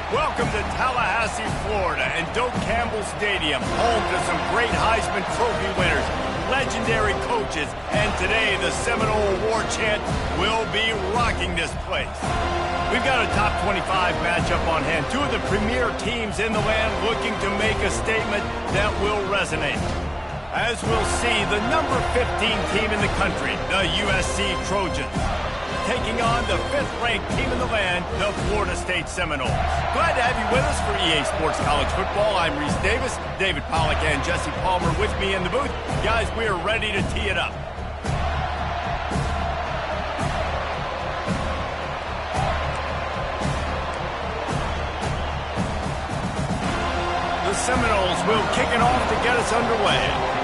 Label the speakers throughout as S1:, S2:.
S1: Welcome to Tallahassee, Florida, and Doak Campbell Stadium, home to some great Heisman Trophy winners, legendary coaches, and today the Seminole War Chant will be rocking this place. We've got a top 25 matchup on hand. Two of the premier teams in the land looking to make a statement that will resonate. As we'll see, the number 15 team in the country, the USC Trojans, taking on the 5th-ranked team in the land, the Florida State Seminoles. Glad to have you with us for EA Sports College Football. I'm Reese Davis, David Pollack and Jesse Palmer with me in the booth. Guys, we are ready to tee it up. The Seminoles will kick it off to get us underway.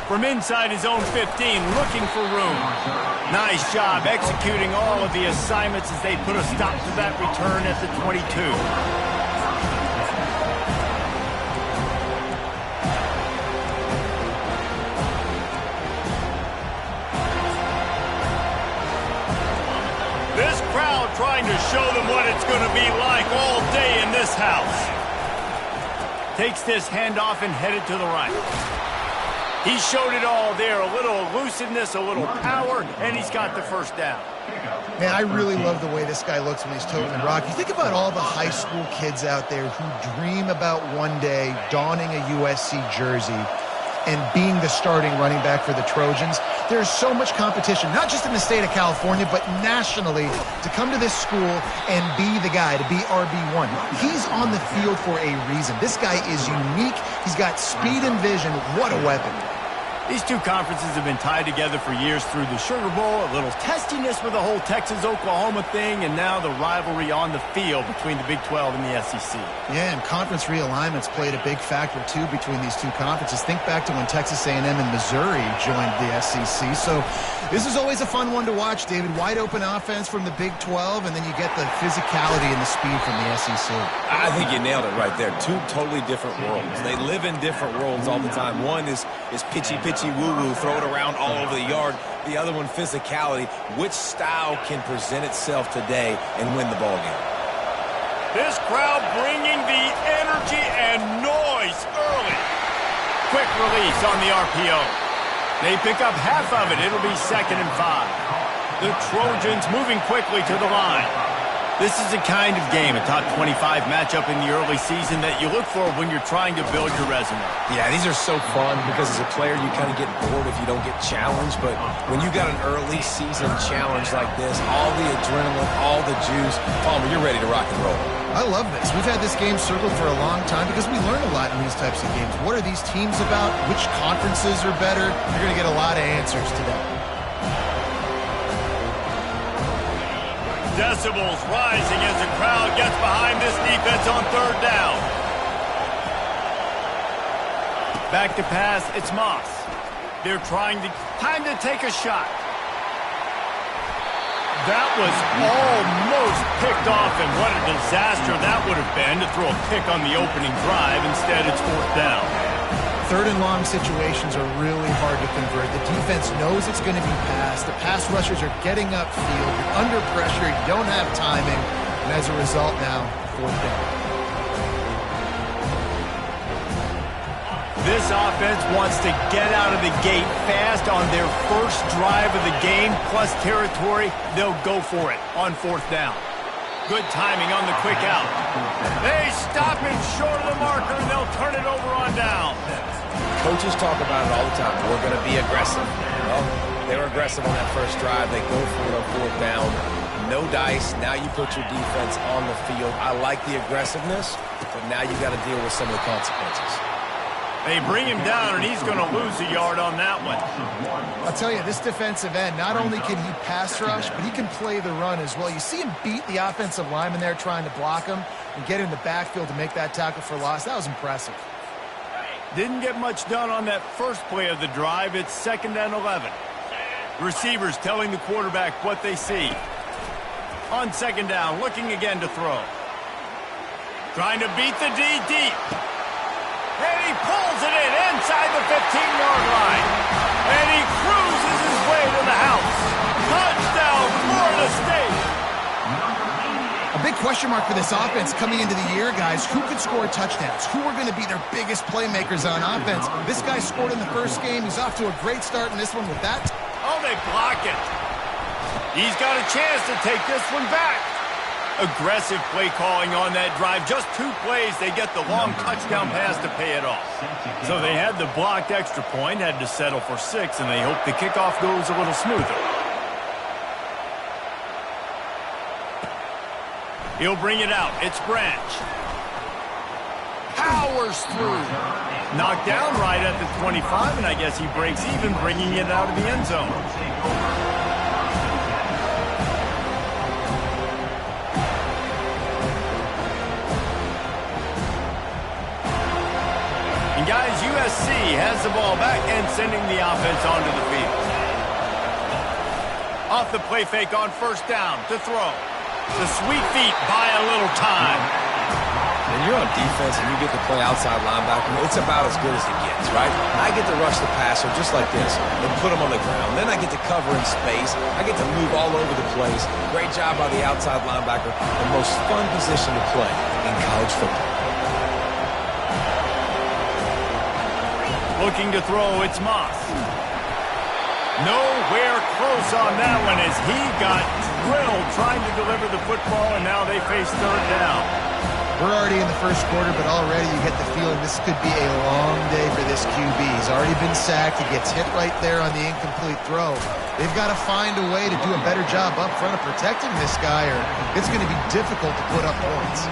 S1: From inside his own 15, looking for room. Nice job executing all of the assignments as they put a stop to that return at the 22. This crowd trying to show them what it's going to be like all day in this house. Takes this handoff and headed to the right. He showed it all there, a little elusiveness, a little power, and he's got the first down.
S2: Man, I really love the way this guy looks when he's toting the rock. You think about all the high school kids out there who dream about one day donning a USC jersey and being the starting running back for the Trojans. There's so much competition, not just in the state of California, but nationally, to come to this school and be the guy, to be RB1. He's on the field for a reason. This guy is unique. He's got speed and vision. What a weapon.
S1: These two conferences have been tied together for years through the Sugar Bowl, a little testiness with the whole Texas-Oklahoma thing, and now the rivalry on the field between the Big 12 and the SEC.
S2: Yeah, and conference realignments played a big factor, too, between these two conferences. Think back to when Texas A&M and Missouri joined the SEC. So this is always a fun one to watch, David. Wide-open offense from the Big 12, and then you get the physicality and the speed from the SEC.
S3: I think you nailed it right there. Two totally different worlds. They live in different worlds all the time. One is pitchy-pitchy, woo-woo, throw it around all over the yard. The other one, physicality. Which style can present itself today and win the ball game?
S1: This crowd bringing the energy and noise early. Quick release on the RPO. They pick up half of it. It'll be 2nd and 5. The Trojans moving quickly to the line. This is the kind of game, a top 25 matchup in the early season that you look for when you're trying to build your resume.
S3: Yeah, these are so fun because as a player you kind of get bored if you don't get challenged, but when you got an early season challenge like this, all the adrenaline, all the juice, Palmer, you're ready to rock and roll.
S2: I love this. We've had this game circled for a long time because we learn a lot in these types of games. What are these teams about? Which conferences are better? You're going to get a lot of answers today.
S1: Decibels rising as the crowd gets behind this defense on 3rd down. Back to pass, it's Moss. They're time to take a shot. That was almost picked off, and what a disaster that would have been to throw a pick on the opening drive. Instead, it's 4th down.
S2: 3rd and long situations are really hard to convert. The defense knows it's going to be passed. The pass rushers are getting upfield. You're under pressure. You don't have timing. And as a result now, 4th down.
S1: This offense wants to get out of the gate fast on their first drive of the game, plus territory. They'll go for it on 4th down. Good timing on the quick out. They stop it short of the marker, and they'll turn it over on down.
S3: Coaches talk about it all the time. We're going to be aggressive. Well, they were aggressive on that first drive. They go for it on 4th down. No dice. Now you put your defense on the field. I like the aggressiveness, but now you got to deal with some of the consequences.
S1: They bring him down, and he's going to lose a yard on that one.
S2: I'll tell you, this defensive end, not only can he pass rush, but he can play the run as well. You see him beat the offensive lineman there trying to block him and get in the backfield to make that tackle for loss. That was impressive.
S1: Didn't get much done on that first play of the drive. It's 2nd and 11. Receivers telling the quarterback what they see. On 2nd down, looking again to throw. Trying to beat the D deep. And the 15-yard line. And he cruises his way to the house. Touchdown, Florida State.
S2: A big question mark for this offense coming into the year, guys. Who could score touchdowns? Who are going to be their biggest playmakers on offense? This guy scored in the first game. He's off to a great start in this one with that.
S1: Oh, they block it. He's got a chance to take this one back. Aggressive play calling on that drive. Just 2 plays, they get the long touchdown pass to pay it off. So they had the blocked extra point, had to settle for 6, and they hope the kickoff goes a little smoother. He'll bring it out. It's Branch. Powers through. Knocked down right at the 25, and I guess he breaks even, bringing it out of the end zone. And guys, USC has the ball back and sending the offense onto the field. Off the play fake on first down to throw. The sweet feet buy a little time.
S3: When you're on defense and you get to play outside linebacker, it's about as good as it gets, right? I get to rush the passer just like this and put him on the ground. Then I get to cover in space. I get to move all over the place. Great job by the outside linebacker. The most fun position to play in college football.
S1: Looking to throw, it's Moss. Nowhere close on that one as he got drilled trying to deliver the football, and now they face third down.
S2: We're already in the first quarter, but already you get the feeling this could be a long day for this QB. He's already been sacked. He gets hit right there on the incomplete throw. They've got to find a way to do a better job up front of protecting this guy, or it's going to be difficult to put up points.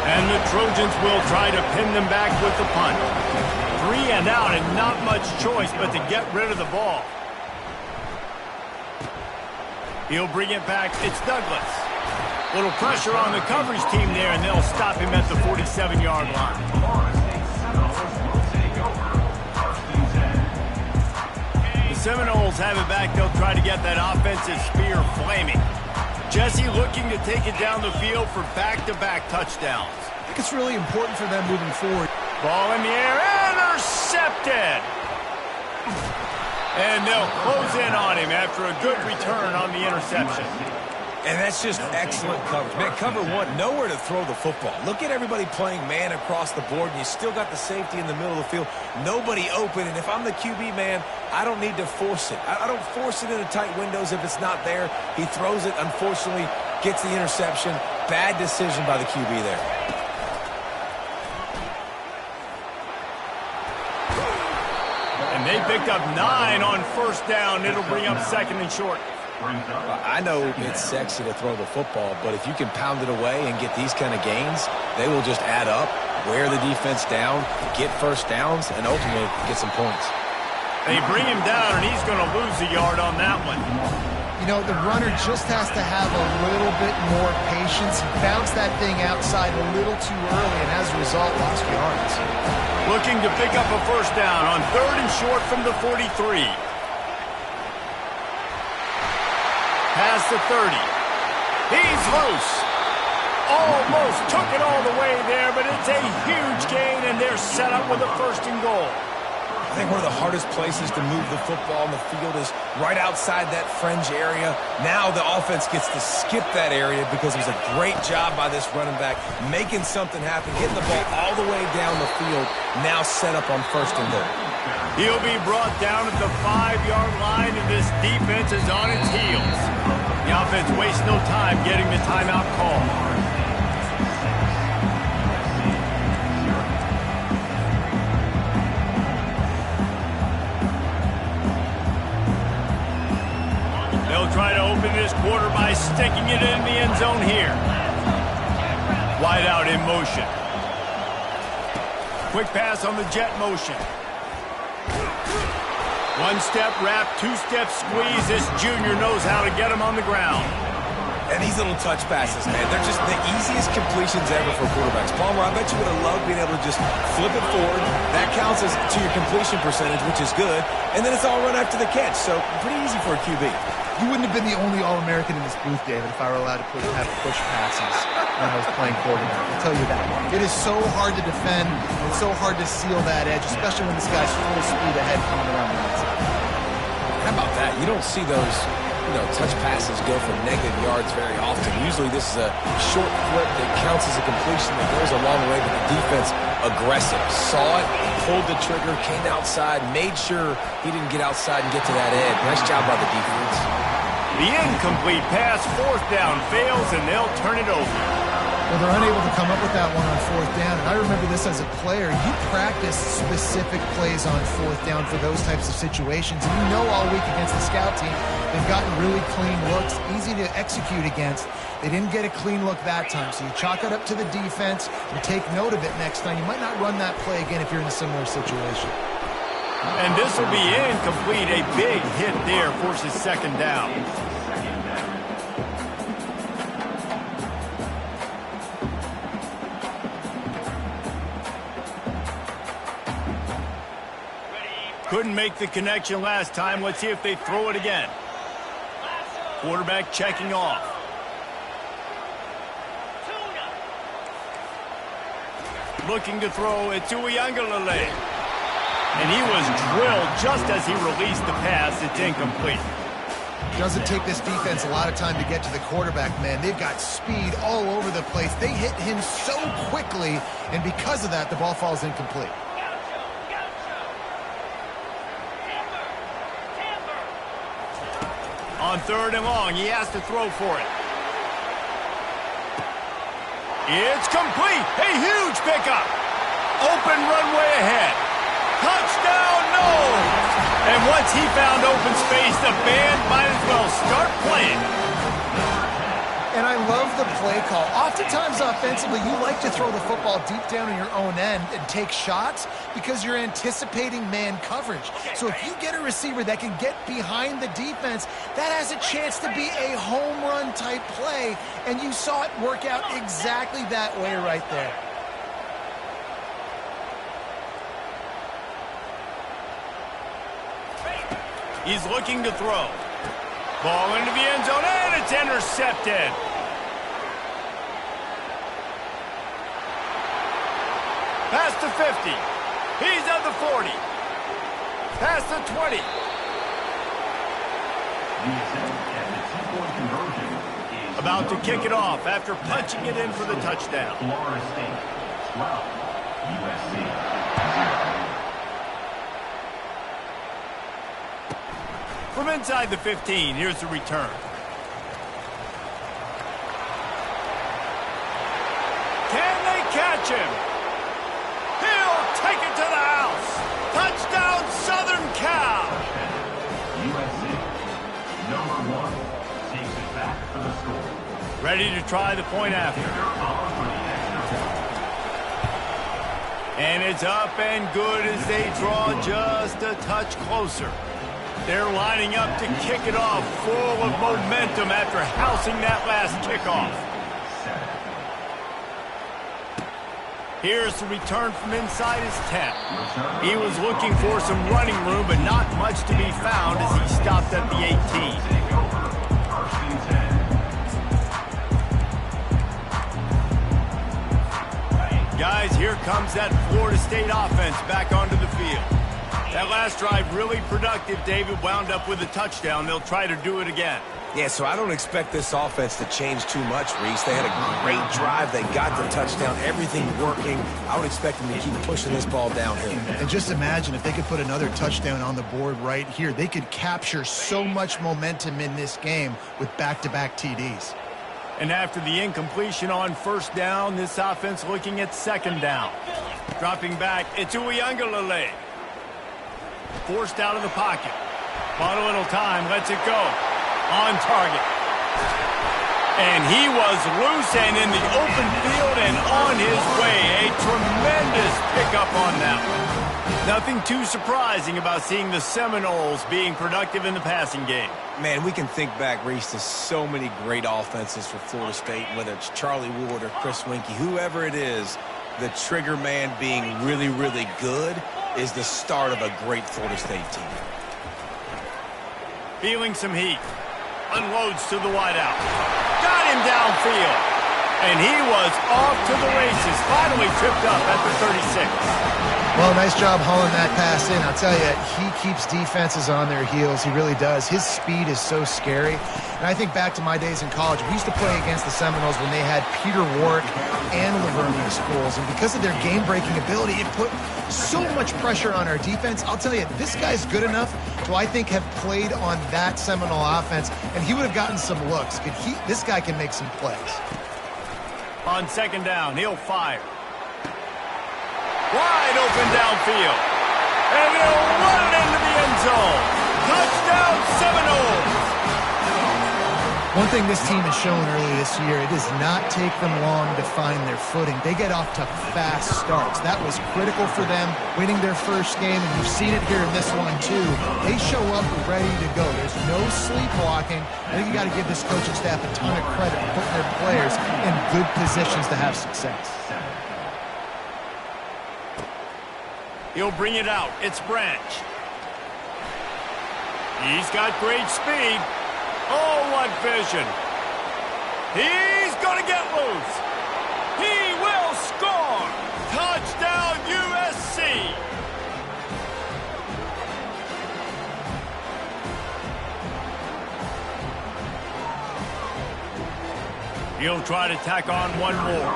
S1: And the Trojans will try to pin them back with the punt. 3 and out and not much choice but to get rid of the ball. He'll bring it back. It's Douglas. Little pressure on the coverage team there, and they'll stop him at the 47-yard line. The Seminoles have it back. They'll try to get that offensive spear flaming. Jesse looking to take it down the field for back-to-back touchdowns.
S2: I think it's really important for them moving forward.
S1: Ball in the air, intercepted! And they'll close in on him after a good return on the interception.
S3: And that's just excellent coverage. Man, cover one, nowhere to throw the football. Look at everybody playing man across the board, and you still got the safety in the middle of the field. Nobody open, and if I'm the QB, man, I don't need to force it. I don't force it into tight windows if it's not there. He throws it, unfortunately, gets the interception. Bad decision by the QB there.
S1: And they picked up 9 on first down. It'll bring up second and short.
S3: I know it's sexy to throw the football, but if you can pound it away and get these kind of gains, they will just add up, wear the defense down, get first downs, and ultimately get some points.
S1: They bring him down, and he's going to lose a yard on that one.
S2: You know, the runner just has to have a little bit more patience. Bounce that thing outside a little too early, and as a result, lost yards.
S1: Looking to pick up a first down on third and short from the 43. Past the 30. He's loose. Almost took it all the way there, but it's a huge gain, and they're set up with a first and goal.
S3: I think one of the hardest places to move the football on the field is right outside that fringe area. Now the offense gets to skip that area because it was a great job by this running back, making something happen, getting the ball all the way down the field, now set up on first and goal.
S1: He'll be brought down at the 5-yard line, and this defense is on its heels. The offense wastes no time getting the timeout call. They'll try to open this quarter by sticking it in the end zone here. Wide out in motion. Quick pass on the jet motion. One-step wrap, two-step squeeze. This junior knows how to get him on the ground.
S3: And these little touch passes, man, they're just the easiest completions ever for quarterbacks. Palmer, I bet you would have loved being able to just flip it forward. That counts as to your completion percentage, which is good. And then it's all run after the catch, so pretty easy for a QB.
S2: You wouldn't have been the only All-American in this booth, David, if I were allowed to have push passes when I was playing quarterback. I'll tell you that. It is so hard to defend. It's so hard to seal that edge, especially when this guy's full speed ahead coming around the outside.
S3: How about that? You don't see those, touch passes go for negative yards very often. Usually this is a short flip that counts as a completion that goes a long way, but the defense aggressive. Saw it, pulled the trigger, came outside, made sure he didn't get outside and get to that edge. Nice job by the defense.
S1: The incomplete pass, 4th down, fails, and they'll turn it over.
S2: Well, they're unable to come up with that one on 4th down, and I remember this as a player. You practice specific plays on 4th down for those types of situations, and you know all week against the scout team, they've gotten really clean looks, easy to execute against. They didn't get a clean look that time, so you chalk it up to the defense and take note of it next time. You might not run that play again if you're in a similar situation.
S1: And this will be incomplete. A big hit there forces 2nd down. Couldn't make the connection last time. Let's see if they throw it again. Quarterback checking off. Looking to throw it to Uiagalelei. And he was drilled just as he released the pass. It's incomplete.
S2: Doesn't take this defense a lot of time to get to the quarterback, man. They've got speed all over the place. They hit him so quickly, and because of that, the ball falls incomplete.
S1: On 3rd and long, he has to throw for it. It's complete. A huge pickup. Open runway ahead. Touchdown, no! And once he found open space, the band might as well start playing.
S2: And I love the play call. Oftentimes offensively, you like to throw the football deep down in your own end and take shots because you're anticipating man coverage. So if you get a receiver that can get behind the defense, that has a chance to be a home run type play. And you saw it work out exactly that way right there.
S1: He's looking to throw. Ball into the end zone, and it's intercepted. Past the 50. He's at the 40. Past the 20. About to kick it off after punching it in for the touchdown.
S4: Florida State, 12, USC.
S1: From inside the 15, here's the return. Can they catch him? He'll take it to the house. Touchdown, Southern Cal.
S4: USC, number 1, takes it back for the score.
S1: Ready to try the point after. And it's up and good as they draw just a touch closer. They're lining up to kick it off, full of momentum after housing that last kickoff. Here's the return from inside his 10. He was looking for some running room, but not much to be found as he stopped at the 18. Guys, here comes that Florida State offense back onto the field. That last drive really productive. David wound up with a touchdown. They'll try to do it again.
S3: Yeah, so I don't expect this offense to change too much, Reese. They had a great drive. They got the touchdown. Everything working. I would expect them to keep pushing this ball downhill.
S2: And just imagine if they could put another touchdown on the board right here. They could capture so much momentum in this game with back-to-back TDs.
S1: And after the incompletion on 1st down, this offense looking at 2nd down. Dropping back, it's Uiagalelei. Forced out of the pocket. Bought a little time, lets it go. On target. And he was loose and in the open field and on his way. A tremendous pickup on that one. Nothing too surprising about seeing the Seminoles being productive in the passing game.
S3: Man, we can think back, Reese, to so many great offenses for Florida State, whether it's Charlie Ward or Chris Weinke, whoever it is, the trigger man being really, really good is the start of a great Florida State team.
S1: Feeling some heat. Unloads to the wideout. Got him downfield. And he was off to the races, finally tripped up at the 36.
S2: Well, nice job hauling that pass in. I'll tell you, he keeps defenses on their heels. He really does. His speed is so scary. And I think back to my days in college. We used to play against the Seminoles when they had Peter Warrick and Lavergne schools. And because of their game-breaking ability, it put so much pressure on our defense. I'll tell you, this guy's good enough to, I think, have played on that Seminole offense, and he would have gotten some looks. This guy can make some plays.
S1: On second down, he'll fire. Wide open downfield. And he'll run it into the end zone. Touchdown, Seminoles!
S2: One thing this team has shown early this year, it does not take them long to find their footing. They get off to fast starts. That was critical for them, winning their first game, and you've seen it here in this one too. They show up ready to go. There's no sleepwalking. I think you got to give this coaching staff a ton of credit for putting their players in good positions to have success.
S1: He'll bring it out. It's Branch. He's got great speed. Oh, what vision. He's going to get loose. He will score. Touchdown, USC. He'll try to tack on one more.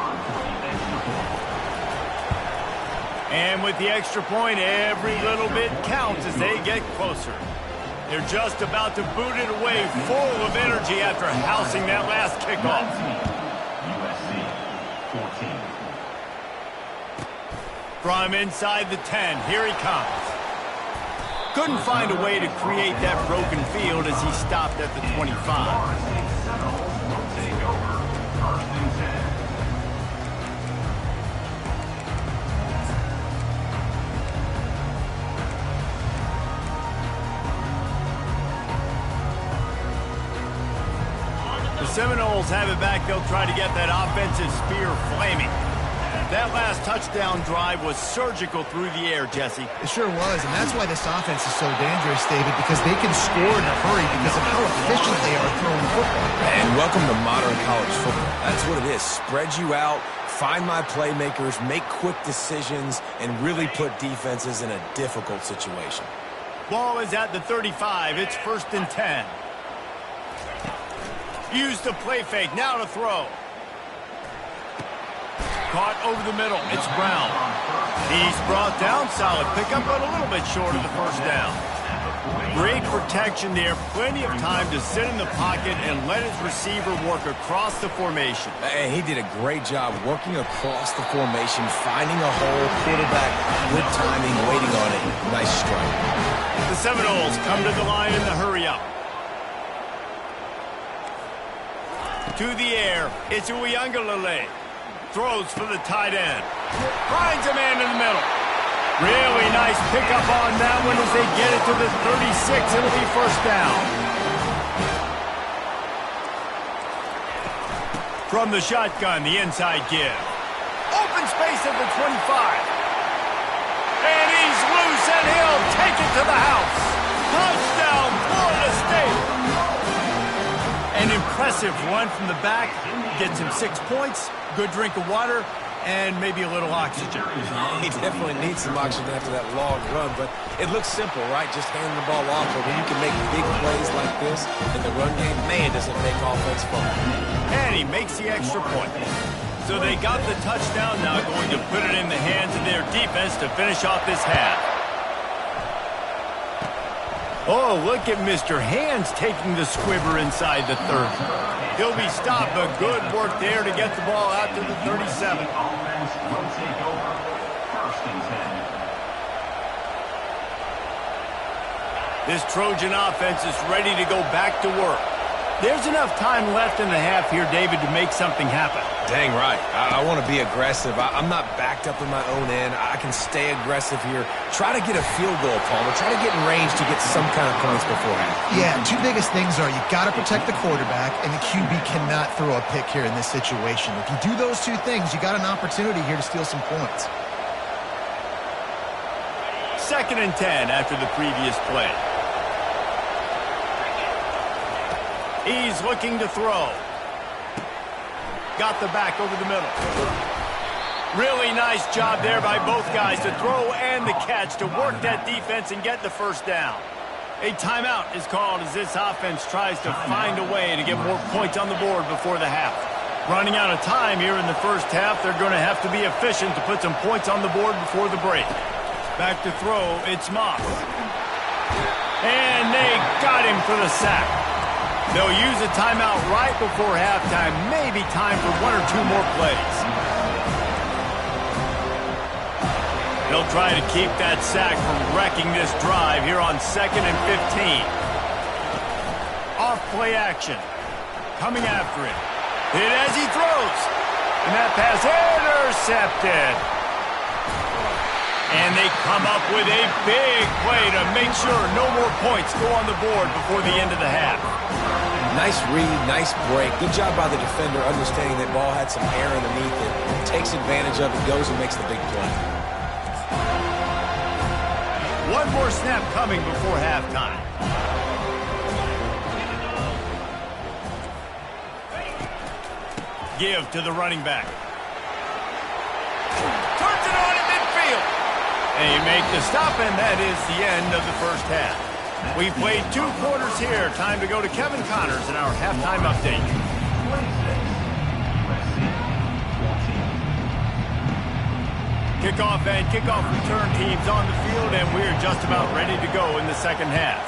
S1: And with the extra point, every little bit counts as they get closer. They're just about to boot it away, full of energy after housing that last kickoff.
S4: USC 14.
S1: From inside the 10, here he comes. Couldn't find a way to create that broken field as he stopped at the 25.
S4: Take over. First and 10.
S1: The Seminoles have it back. They'll try to get that offensive spear flaming. That last touchdown drive was surgical through the air, Jesse.
S2: It sure was, and that's why this offense is so dangerous, David, because they can score in a hurry because of how efficient they are throwing football.
S3: And welcome to modern college football. That's what it is. Spread you out, find my playmakers, make quick decisions, and really put defenses in a difficult situation.
S1: Ball is at the 35. It's first and 10. Use the play fake. Now to throw. Caught over the middle. It's Brown. He's brought down. Solid pickup, but a little bit short of the first down. Great protection there. Plenty of time to sit in the pocket and let his receiver work across the formation.
S3: And he did a great job working across the formation, finding a hole, quarterback, good timing, waiting on it. Nice strike.
S1: The Seminoles come to the line in the hurry-up. To the air, it's Uiagalelei. Throws for the tight end. Finds a man in the middle. Really nice pickup on that one as they get it to the 36. It'll be first down. From the shotgun, the inside give. Open space at the 25. And he's loose, and he'll take it to the house. Touchdown, Florida State. An impressive run from the back. Gets him 6 points, good drink of water, and maybe a little oxygen.
S3: He definitely needs some oxygen after that long run, but it looks simple, right? Just handing the ball off. But when you can make big plays like this in the run game, man, does it make offense fun.
S1: And he makes the extra point. So they got the touchdown, now going to put it in the hands of their defense to finish off this half. Oh, look at Mr. Hands taking the squibber inside the 30. He'll be stopped, but good work there to get the ball out to the 37.
S4: Offense will take over. First and 10.
S1: This Trojan offense is ready to go back to work. There's enough time left in the half here, David, to make something happen.
S3: Dang right. I want to be aggressive. I'm not backed up in my own end. I can stay aggressive here. Try to get a field goal, Palmer. Try to get in range to get some kind of points beforehand.
S2: Yeah, two biggest things are you got to protect the quarterback, and the QB cannot throw a pick here in this situation. If you do those two things, you got an opportunity here to steal some points.
S1: Second and 10 after the previous play. He's looking to throw. got the back over the middle. Really nice job there by both guys to throw and the catch to work that defense and get the first down. A timeout is called as this offense tries to find a way to get more points on the board before the half. Running out of time here in the first half, they're going to have to be efficient to put some points on the board before the break. Back to throw, it's Moss. And they got him for the sack. They'll use a timeout right before halftime, maybe time for 1 or 2 more plays. They'll try to keep that sack from wrecking this drive here on 2nd and 15. Off play action. Coming after it. Hit as he throws. And that pass intercepted. And they come up with a big play to make sure no more points go on the board before the end of the half.
S3: Nice read, nice break. Good job by the defender understanding that ball had some air underneath it. Takes advantage of it, goes and makes the big play.
S1: One more snap coming before halftime. Give to the running back. Turns it on at midfield. And you make the stop, and that is the end of the first half. We've played 2 quarters here. Time to go to Kevin Connors in our halftime update. Kickoff and kickoff return teams on the field, and we're just about ready to go in the second half.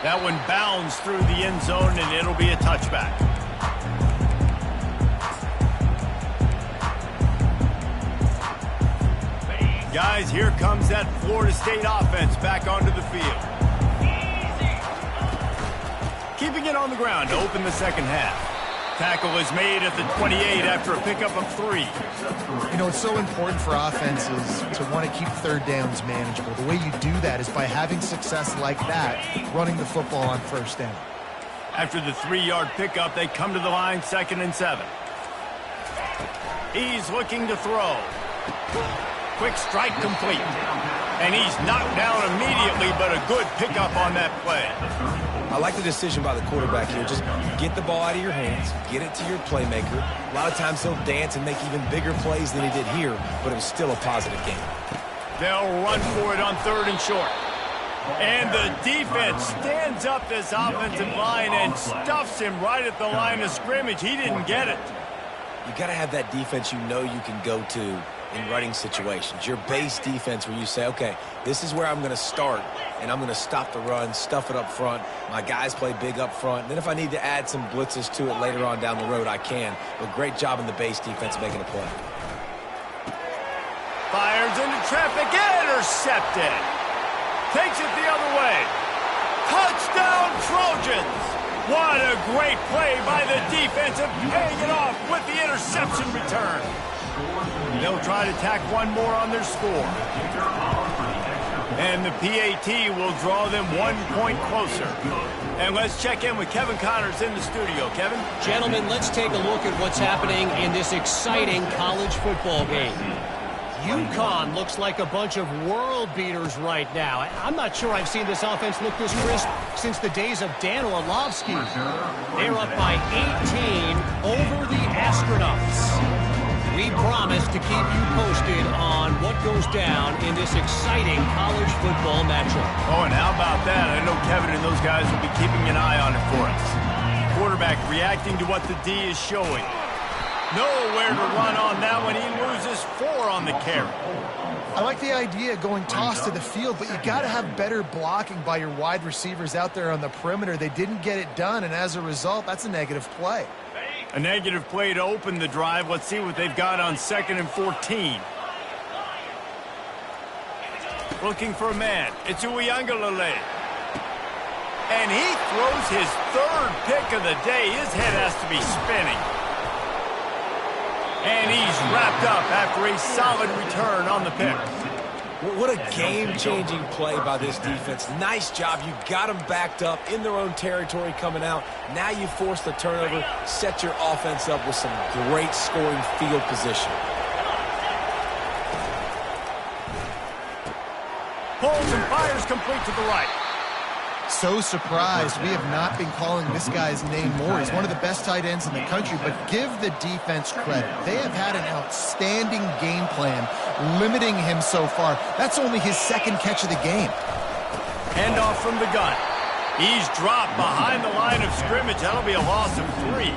S1: That one bounds through the end zone, and it'll be a touchback. Guys, here comes that Florida State offense back onto the field. Keeping it on the ground to open the second half. Tackle is made at the 28 after a pickup of 3.
S2: You know, it's so important for offenses to want to keep third downs manageable. The way you do that is by having success like that, running the football on first down.
S1: After the 3-yard pickup, they come to the line 2nd and 7. He's looking to throw. Quick strike complete. And he's knocked down immediately, but a good pickup on that play.
S3: I like the decision by the quarterback here. Just get the ball out of your hands, get it to your playmaker. A lot of times he'll dance and make even bigger plays than he did here, but it was still a positive game.
S1: They'll run for it on 3rd and short. And the defense stands up this offensive line and stuffs him right at the line of scrimmage. He didn't get it.
S3: You got to have that defense you know you can go to in running situations. Your base defense where you say, okay, this is where I'm going to start, and I'm going to stop the run, stuff it up front. My guys play big up front. And then if I need to add some blitzes to it later on down the road, I can. But great job in the base defense making a play.
S1: Fires into traffic, intercepted. Takes it the other way. Touchdown, Trojans. What a great play by the defense and paying it off with the interception return. They'll try to tack one more on their score. And the PAT will draw them 1 point closer. And let's check in with Kevin Connors in the studio. Kevin?
S5: Gentlemen, let's take a look at what's happening in this exciting college football game. UConn looks like a bunch of world beaters right now. I'm not sure I've seen this offense look this crisp since the days of Dan Orlovsky. They're up by 18 over the Astronauts. We promise to keep you posted on what goes down in this exciting college football matchup.
S1: Oh, and how about that? I know Kevin and those guys will be keeping an eye on it for us. Quarterback reacting to what the D is showing. Nowhere to run on that one. He loses 4 on the carry.
S2: I like the idea of going toss to the field, but you got to have better blocking by your wide receivers out there on the perimeter. They didn't get it done, and as a result, that's a negative play.
S1: A negative play to open the drive. Let's see what they've got on 2nd and 14. Looking for a man. It's Uiagalelei. And he throws his 3rd pick of the day. His head has to be spinning. And he's wrapped up after a solid return on the pick.
S3: What a game-changing play by this defense. Nice job. You got them backed up in their own territory coming out. Now you force the turnover, set your offense up with some great scoring field position.
S1: Pulls and fires complete to the right.
S2: So surprised we have not been calling this guy's name more. He's one of the best tight ends in the country, but give the defense credit. They have had an outstanding game plan limiting him so far. That's only his second catch of the game.
S1: Handoff from the gun. He's dropped behind the line of scrimmage. That'll be a loss of 3.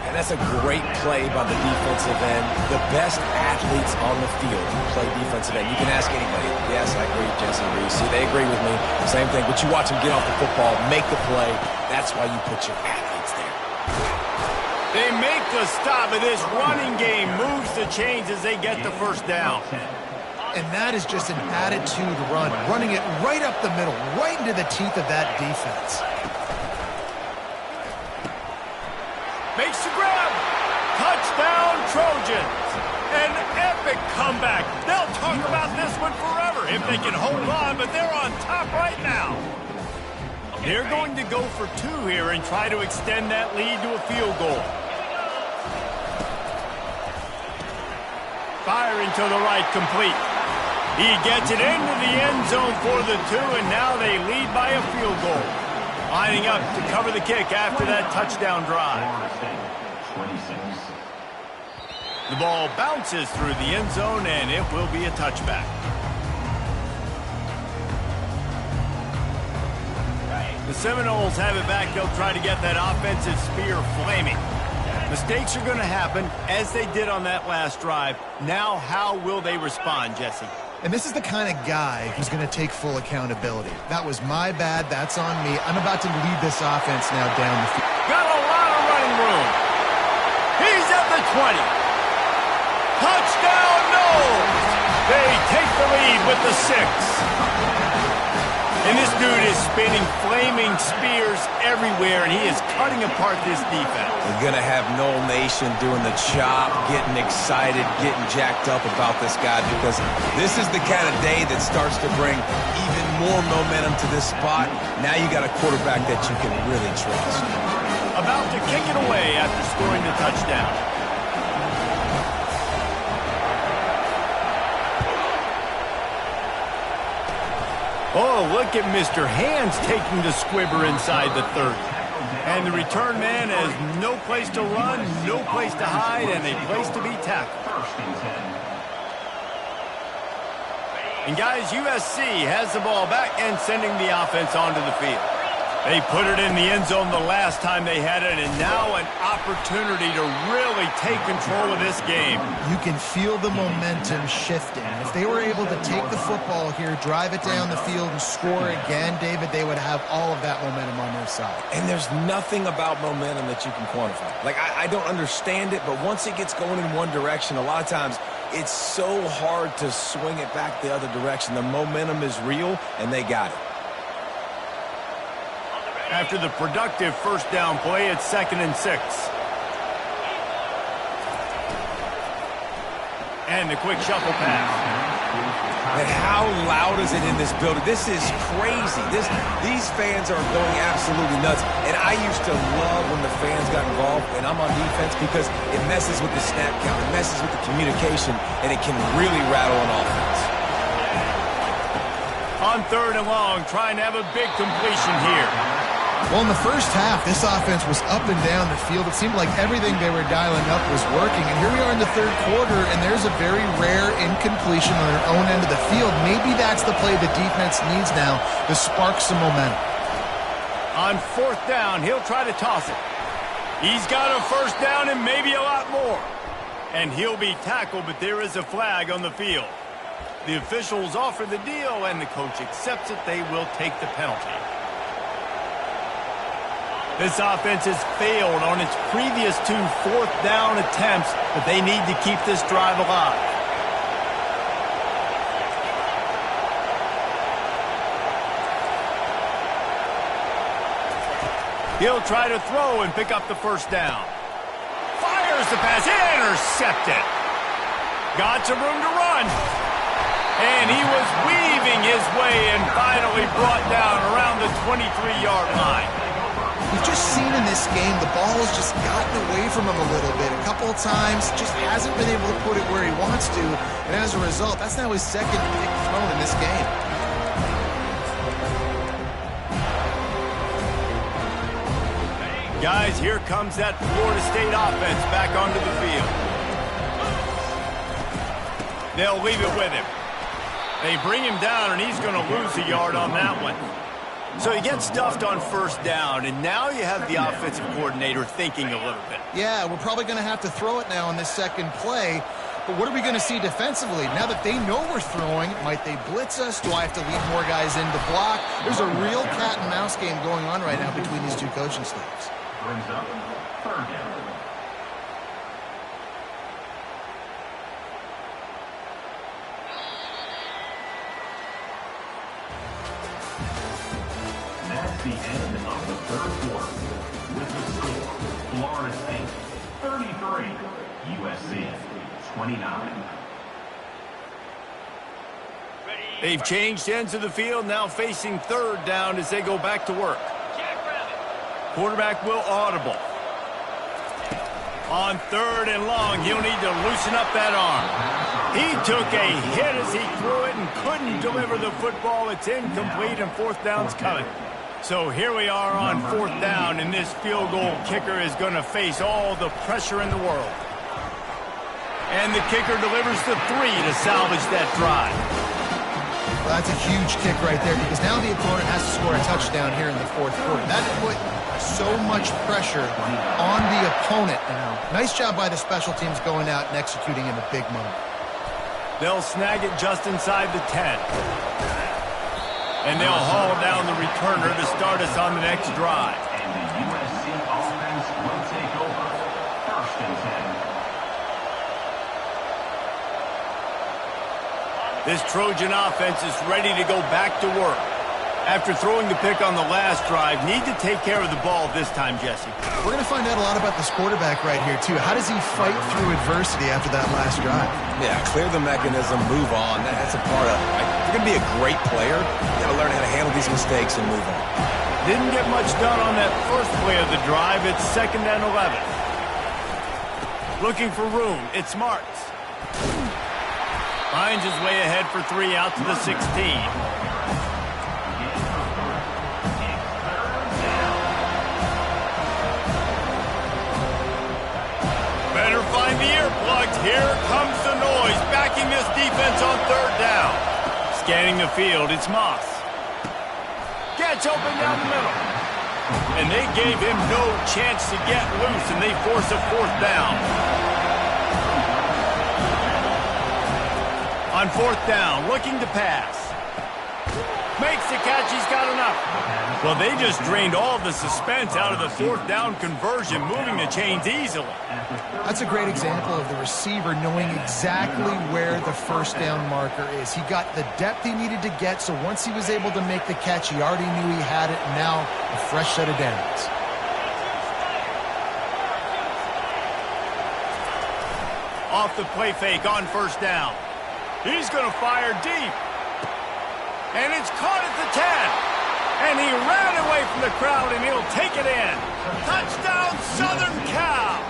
S3: And that's a great play by the defensive end. The best athletes on the field who play defensive end. You can ask anybody. Yes, I agree, Jesse Reese. See, they agree with me. Same thing. But you watch them get off the football, make the play. That's why you put your athletes there.
S1: They make the stop, and this running game moves the chains as they get the first down.
S2: And that is just an attitude run, running it right up the middle, right into the teeth of that defense.
S1: Makes the grab. Touchdown, Trojans. An epic comeback. They'll talk about this one forever if they can hold on, but they're on top right now. They're going to go for 2 here and try to extend that lead to a field goal. Firing to the right, complete. He gets it into the end zone for the 2, and now they lead by a field goal. Lining up to cover the kick after that touchdown drive. The ball bounces through the end zone, and it will be a touchback. The Seminoles have it back. They'll try to get that offensive spear flaming. Mistakes are going to happen, as they did on that last drive. Now, how will they respond, Jesse?
S2: And this is the kind of guy who's going to take full accountability. That was my bad. That's on me. I'm about to lead this offense now down the field.
S1: Got a lot of running room. He's at the 20. Touchdown, Noles. They take the lead with the 6. And this dude is spinning flaming spears everywhere, and he is cutting apart this defense.
S3: We're going to have Nole Nation doing the chop, getting excited, getting jacked up about this guy, because this is the kind of day that starts to bring even more momentum to this spot. Now you got a quarterback that you can really trust.
S1: About to kick it away after scoring the touchdown. Oh, look at Mr. Hands taking the squibber inside the 30. And the return man has no place to run, no place to hide, and a place to be tackled. And guys, USC has the ball back and sending the offense onto the field. They put it in the end zone the last time they had it, and now an opportunity to really take control of this game.
S2: You can feel the momentum shifting. If they were able to take the football here, drive it down the field, and score again, David, they would have all of that momentum on their side.
S3: And there's nothing about momentum that you can quantify. Like, I don't understand it, but once it gets going in one direction, a lot of times it's so hard to swing it back the other direction. The momentum is real, and they got it.
S1: After the productive first down play, it's 2nd and 6. And the quick shuffle pass.
S3: And how loud is it in this building? This is crazy. These fans are going absolutely nuts. And I used to love when the fans got involved, and I'm on defense, because it messes with the snap count, it messes with the communication, and it can really rattle an offense.
S1: On 3rd and long, trying to have a big completion here.
S2: Well, in the first half, this offense was up and down the field. It seemed like everything they were dialing up was working. And here we are in the 3rd quarter, and there's a very rare incompletion on their own end of the field. Maybe that's the play the defense needs now to spark some momentum.
S1: On 4th down, he'll try to toss it. He's got a first down and maybe a lot more. And he'll be tackled, but there is a flag on the field. The officials offer the deal, and the coach accepts it. They will take the penalty. This offense has failed on its previous 2 4th down attempts, but they need to keep this drive alive. He'll try to throw and pick up the first down. Fires the pass, intercepted. Got some room to run. And he was weaving his way and finally brought down around the 23-yard line.
S2: We've just seen in this game the ball has just gotten away from him a little bit. A couple of times, just hasn't been able to put it where he wants to. And as a result, that's now his 2nd pick thrown in this game.
S1: Guys, here comes that Florida State offense back onto the field. They'll leave it with him. They bring him down, and he's going to lose a yard on that one. So he gets stuffed on first down, and now you have the offensive coordinator thinking a little bit.
S2: Yeah, we're probably going to have to throw it now on this second play. But what are we going to see defensively? Now that they know we're throwing, might they blitz us? Do I have to lead more guys in to block? There's a real cat and mouse game going on right now between these two coaching staffs.
S4: Brings up third down. That's the end of the third quarter. With the score, Florida State 33, USC 29.
S1: They've changed ends of the field, now facing third down as they go back to work. Quarterback will audible. On third and long, he'll need to loosen up that arm. He took a hit as he threw it and couldn't deliver the football. It's incomplete, and fourth down's coming. So here we are on fourth down, and this field goal kicker is going to face all the pressure in the world. And the kicker delivers the 3 to salvage that drive.
S2: Well, that's a huge kick right there because now the opponent has to score a touchdown here in the fourth quarter. That put so much pressure on the opponent now. Nice job by the special teams going out and executing in a big moment.
S1: They'll snag it just inside the 10. And they'll haul down the returner to start us on the next drive.
S4: And the USC offense will take over. First and 10.
S1: This Trojan offense is ready to go back to work. After throwing the pick on the last drive, need to take care of the ball this time, Jesse.
S2: We're going to find out a lot about this quarterback right here, too. How does he fight through adversity after that last drive?
S3: Yeah, clear the mechanism, move on. That's a part of it. Right? If you're going to be a great player, you got to learn how to handle these mistakes and move on.
S1: Didn't get much done on that first play of the drive. It's 2nd and 11. Looking for room. It's Martz. Finds his way ahead for 3 out to the 16. Better find the earplugs. Here comes the noise, backing this defense on third down. Scanning the field, it's Moss. Gets open down the middle. And they gave him no chance to get loose, and they force a fourth down. On fourth down, looking to pass. Makes the catch, he's got enough. Well, they just drained all the suspense out of the fourth down conversion, moving the chains easily.
S2: That's a great example of the receiver knowing exactly where the first down marker is. He got the depth he needed to get, so once he was able to make the catch, he already knew he had it, and now a fresh set of downs.
S1: Off the play fake on first down. He's going to fire deep. And it's caught at the 10. And he ran away from the crowd, and he'll take it in. Touchdown, Southern Cal.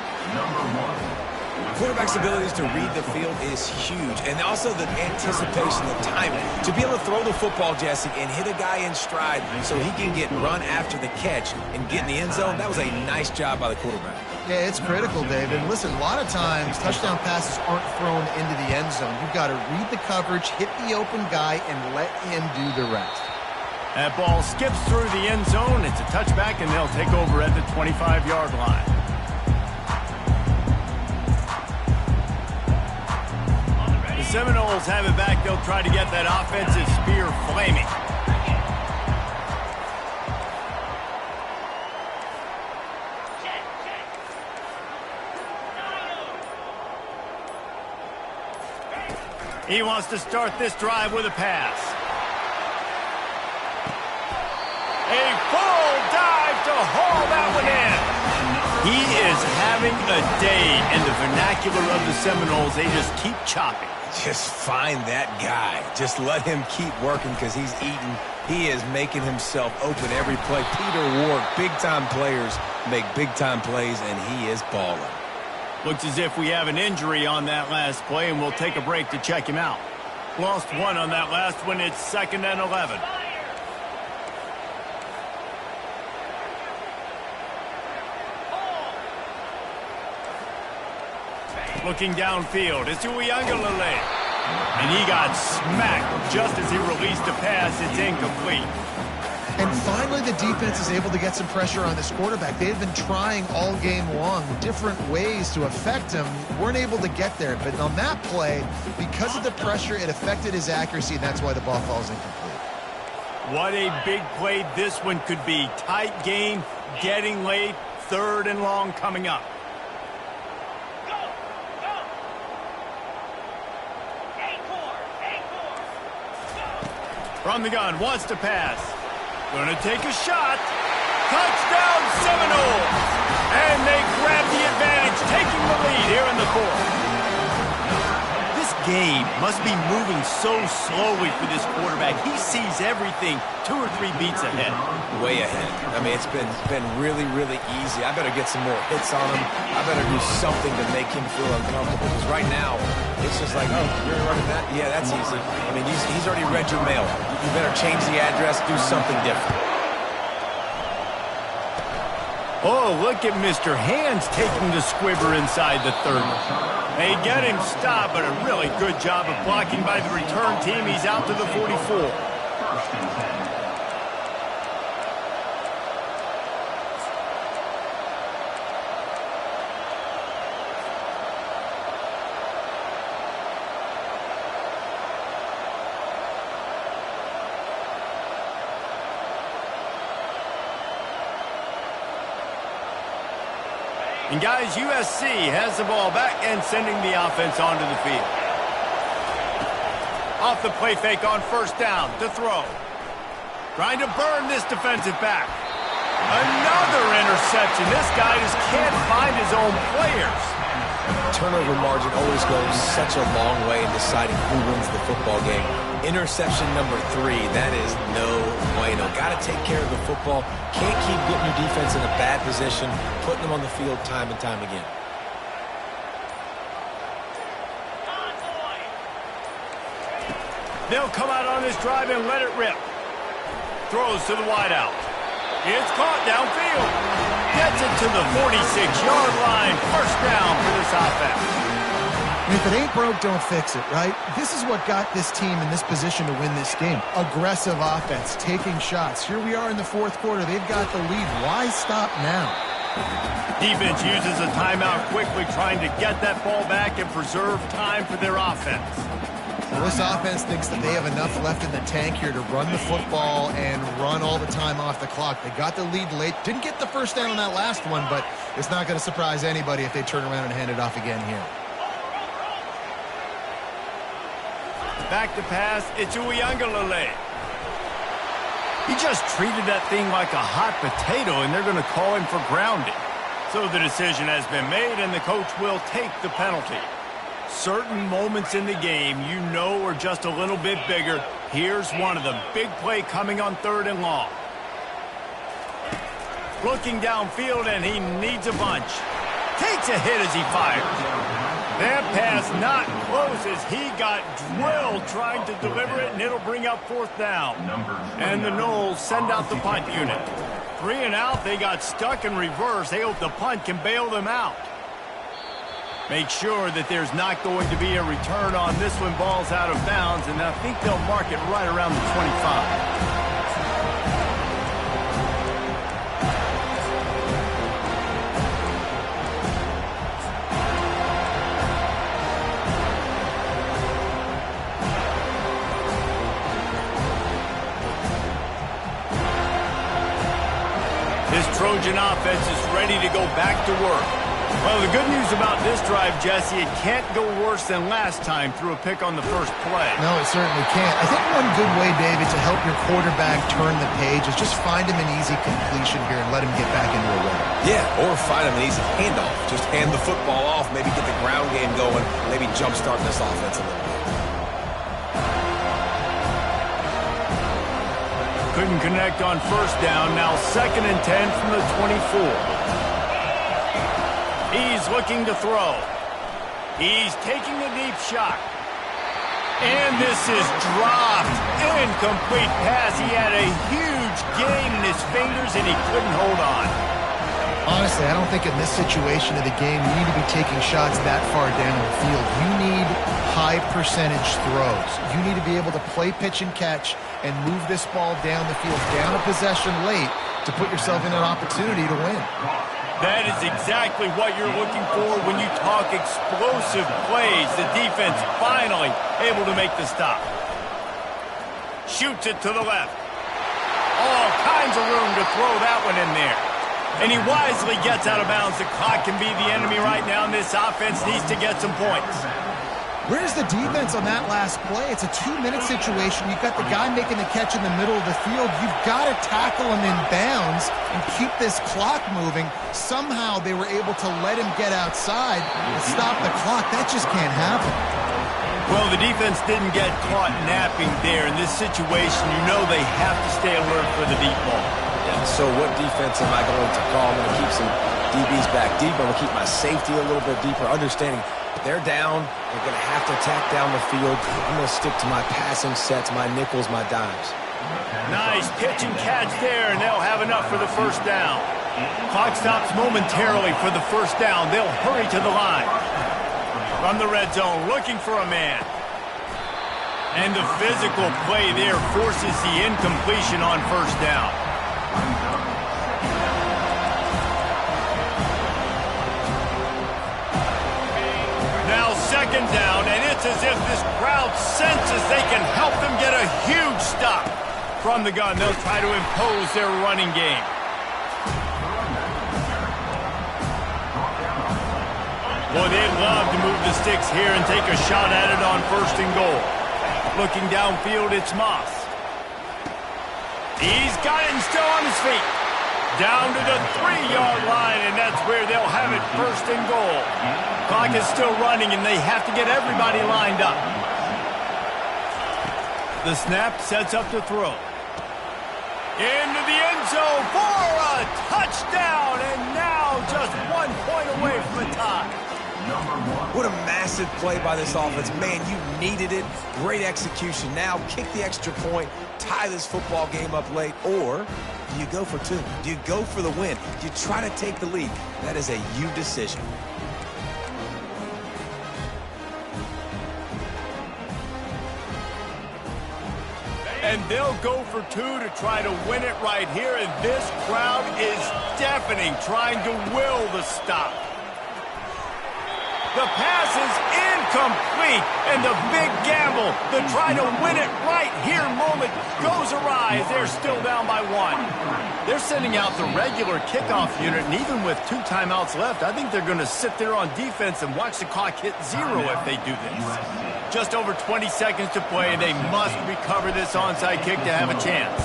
S3: Quarterback's abilities to read the field is huge. And also the anticipation, the timing. To be able to throw the football, Jesse, and hit a guy in stride so he can get run after the catch and get in the end zone, that was a nice job by the quarterback.
S2: Yeah, it's critical, David. And listen, a lot of times touchdown passes aren't thrown into the end zone. You've got to read the coverage, hit the open guy, and let him do the rest.
S1: That ball skips through the end zone. It's a touchback, and they'll take over at the 25-yard line. The Seminoles have it back. They'll try to get that offensive spear flaming. He wants to start this drive with a pass. A full dive to haul that one in. He is having a day in the vernacular of the Seminoles. They just keep chopping.
S3: Just find that guy. Just let him keep working because he's eating. He is making himself open every play. Peter Ward, big-time players make big-time plays, and he is balling.
S1: Looks as if we have an injury on that last play, and we'll take a break to check him out. Lost one on that last one. It's 2nd and 11. Looking downfield, it's Uiagalelei. And he got smacked just as he released the pass. It's incomplete.
S2: And finally, the defense is able to get some pressure on this quarterback. They've been trying all game long different ways to affect him. Weren't able to get there. But on that play, because of the pressure, it affected his accuracy, and that's why the ball falls incomplete.
S1: What a big play this one could be. Tight game, getting late, 3rd and long coming up. From the gun, wants to pass. Gonna take a shot. Touchdown Seminoles! And they grab the advantage, taking the lead here in the 4th. This game must be moving so slowly for this quarterback. He sees everything 2 or 3 beats ahead.
S3: Way ahead. I mean, it's been really, really easy. I better get some more hits on him. I better do something to make him feel uncomfortable. Because right now, it's just like, oh, you're running that? Yeah, that's easy. I mean, he's already read your mail. You better change the address, do something different.
S1: Oh, look at Mr. Hands taking the squibber inside the 30. They get him stopped, but a really good job of blocking by the return team. He's out to the 44. And guys, USC has the ball back and sending the offense onto the field. Off the play fake on 1st down to throw. Trying to burn this defensive back. Another interception. This guy just can't find his own players.
S3: Turnover margin always goes such a long way in deciding who wins the football game. Interception number 3, that is no bueno. Got to take care of the football. Can't keep getting your defense in a bad position, putting them on the field time and time again.
S1: They'll come out on this drive and let it rip. Throws to the wideout. It's caught downfield. Gets it to the 46-yard line. 1st down for this offense.
S2: And if it ain't broke, don't fix it, right? This is what got this team in this position to win this game. Aggressive offense, taking shots. Here we are in the 4th quarter. They've got the lead. Why stop now?
S1: Defense uses a timeout quickly, trying to get that ball back and preserve time for their offense.
S2: Well, this offense thinks that they have enough left in the tank here to run the football and run all the time off the clock. They got the lead late. Didn't get the 1st down on that last one, but it's not going to surprise anybody if they turn around and hand it off again here.
S1: Back to pass, it's Uiagalelei. He just treated that thing like a hot potato, and they're going to call him for grounding. So the decision has been made, and the coach will take the penalty. Certain moments in the game you know are just a little bit bigger. Here's one of them. Big play coming on 3rd and long. Looking downfield, and he needs a bunch. Takes a hit as he fires. That pass not close as he got drilled trying to deliver it, and it'll bring up 4th down. And the Noles send out the punt unit. 3 and out, they got stuck in reverse. They hope the punt can bail them out. Make sure that there's not going to be a return on this one. Ball's out of bounds, and I think they'll mark it right around the 25. This Trojan offense is ready to go back to work. Well, the good news about this drive, Jesse, it can't go worse than last time through a pick on the 1st play.
S2: No, it certainly can't. I think one good way, David, to help your quarterback turn the page is just find him an easy completion here and let him get back into a rhythm.
S3: Yeah, or find him an easy handoff. Just hand the football off, maybe get the ground game going, maybe jumpstart this offense a little bit.
S1: Couldn't connect on 1st down. Now 2nd and 10 from the 24. He's looking to throw. He's taking a deep shot. And this is dropped. Incomplete pass. He had a huge gain in his fingers, and he couldn't hold on.
S2: Honestly, I don't think in this situation of the game you need to be taking shots that far down the field. You need high percentage throws. You need to be able to play pitch and catch and move this ball down the field, down a possession late to put yourself in an opportunity to win.
S1: That is exactly what you're looking for when you talk explosive plays. The defense finally able to make the stop. Shoots it to the left. All kinds of room to throw that one in there. And he wisely gets out of bounds. The clock can be the enemy right now, and this offense needs to get some points.
S2: Where's the defense on that last play? It's a 2-minute situation. You've got the guy making the catch in the middle of the field. You've got to tackle him in bounds and keep this clock moving. Somehow they were able to let him get outside and stop the clock. That just can't happen.
S1: Well, the defense didn't get caught napping there. In this situation, you know they have to stay alert for the deep ball.
S3: Yeah, so what defense am I going to call? I'm going to keep some DBs back deep. I'm going to keep my safety a little bit deeper, understanding they're down. They're going to have to attack down the field. I'm going to stick to my passing sets, my nickels, my dimes.
S1: Nice pitch and catch there, and they'll have enough for the first down. Clock stops momentarily for the first down. They'll hurry to the line. From the red zone, looking for a man. And the physical play there forces the incompletion on first down. Now second down, and it's as if this crowd senses they can help them get a huge stop. From the gun, they'll try to impose their running game. Boy, they'd love to move the sticks here and take a shot at it on first and goal. Looking downfield, it's Moss. He's got it and still on his feet. Down to the 3-yard line, and that's where they'll have it first and goal. Clock is still running, and they have to get everybody lined up. The snap sets up the throw. Into the end zone for a touchdown, and now just 1 point away from the tie.
S3: What a massive play by this offense. Man, you needed it. Great execution. Now kick the extra point, tie this football game up late, or do you go for 2? Do you go for the win? Do you try to take the lead? That is a you decision.
S1: And they'll go for 2 to try to win it right here, and this crowd is deafening, trying to will the stop. The pass is incomplete, and the big gamble to try to win it right here moment goes awry as they're still down by 1. They're sending out the regular kickoff unit, and even with 2 timeouts left, I think they're going to sit there on defense and watch the clock hit 0 if they do this. Just over 20 seconds to play, and they must recover this onside kick to have a chance.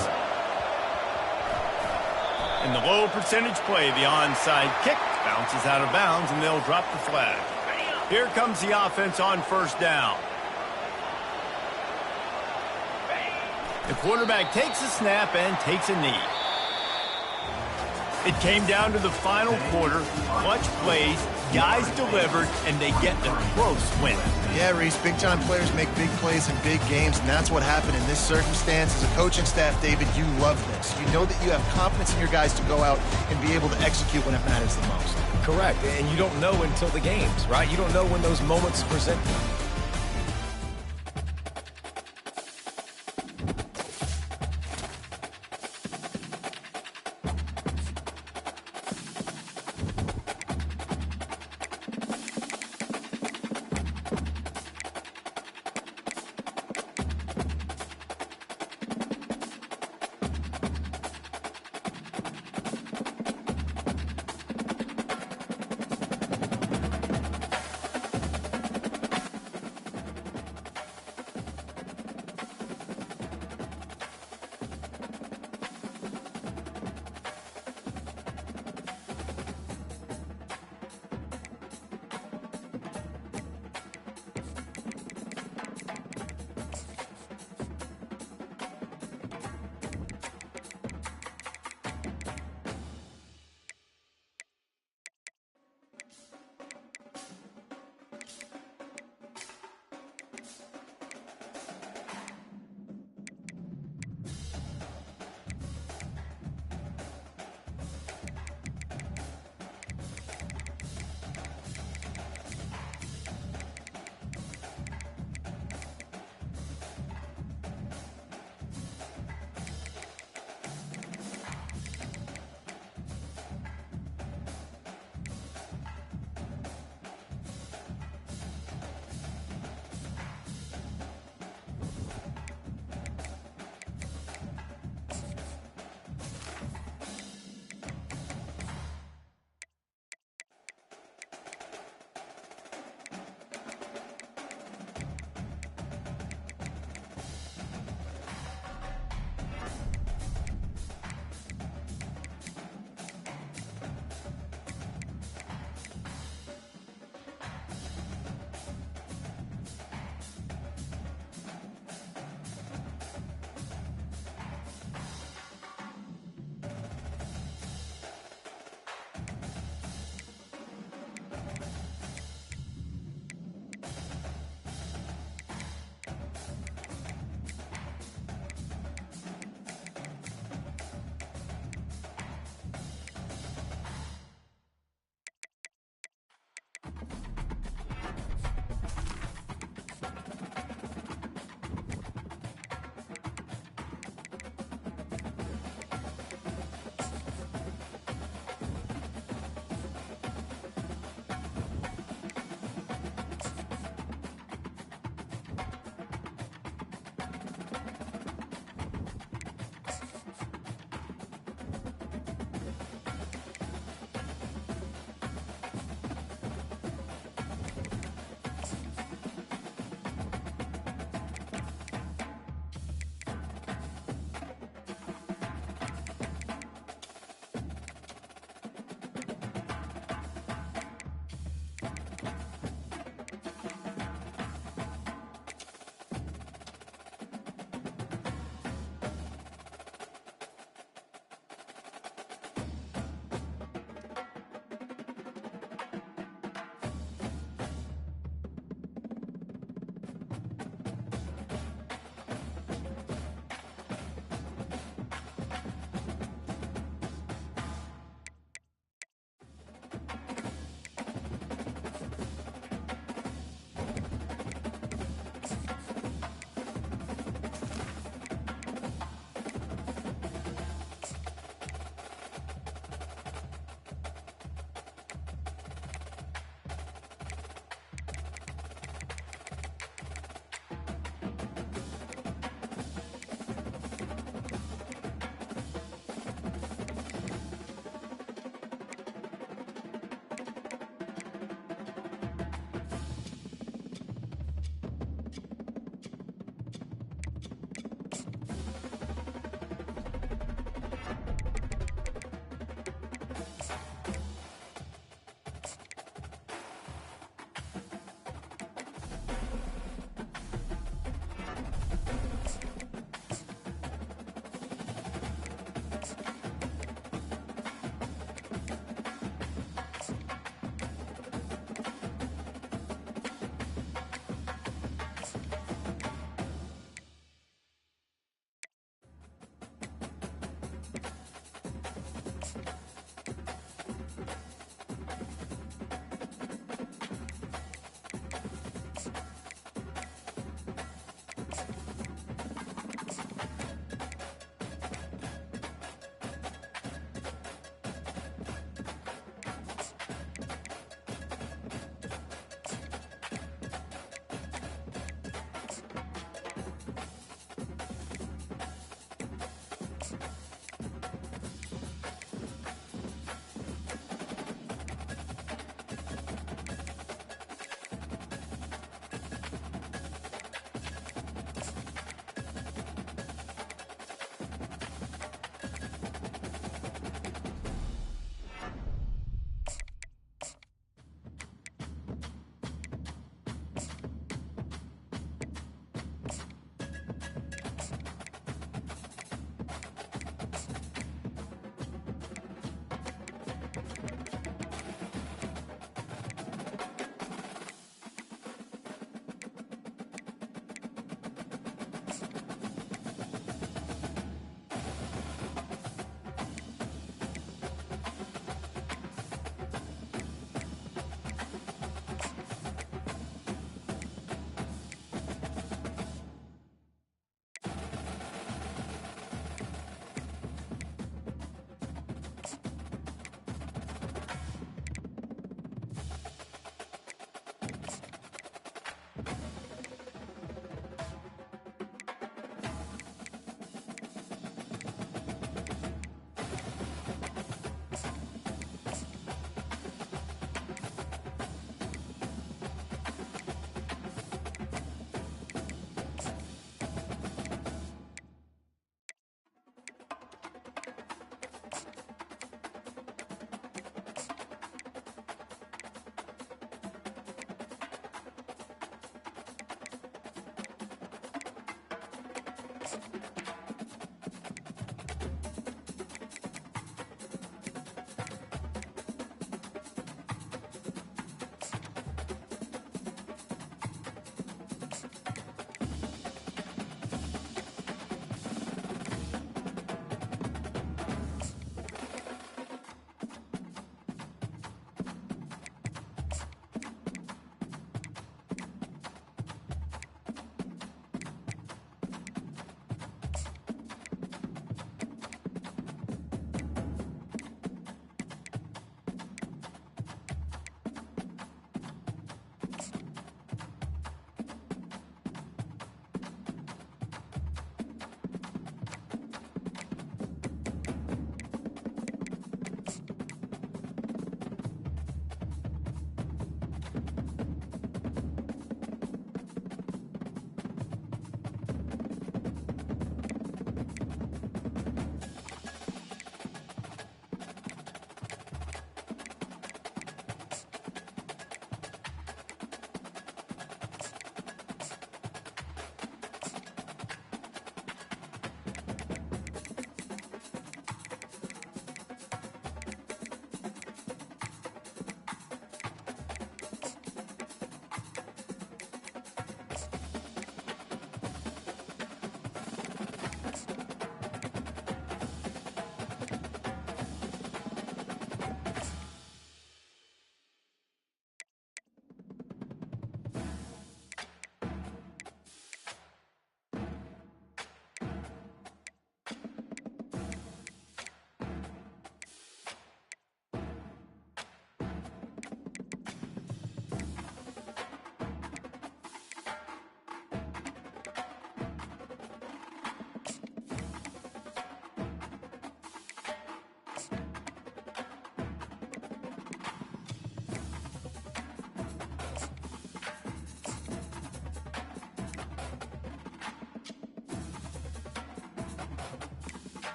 S1: In the low percentage play, the onside kick bounces out of bounds, and they'll drop the flag. Here comes the offense on first down. The quarterback takes a snap and takes a knee. It came down to the final quarter. Clutch plays, guys delivered, and they get a close win.
S2: Yeah, Reese, big-time players make big plays in big games, and that's what happened in this circumstance. As a coaching staff, David, you love this. You know that you have confidence in your guys to go out and be able to execute when it matters the most.
S3: Correct, and you don't know until the games, right? You don't know when those moments present them.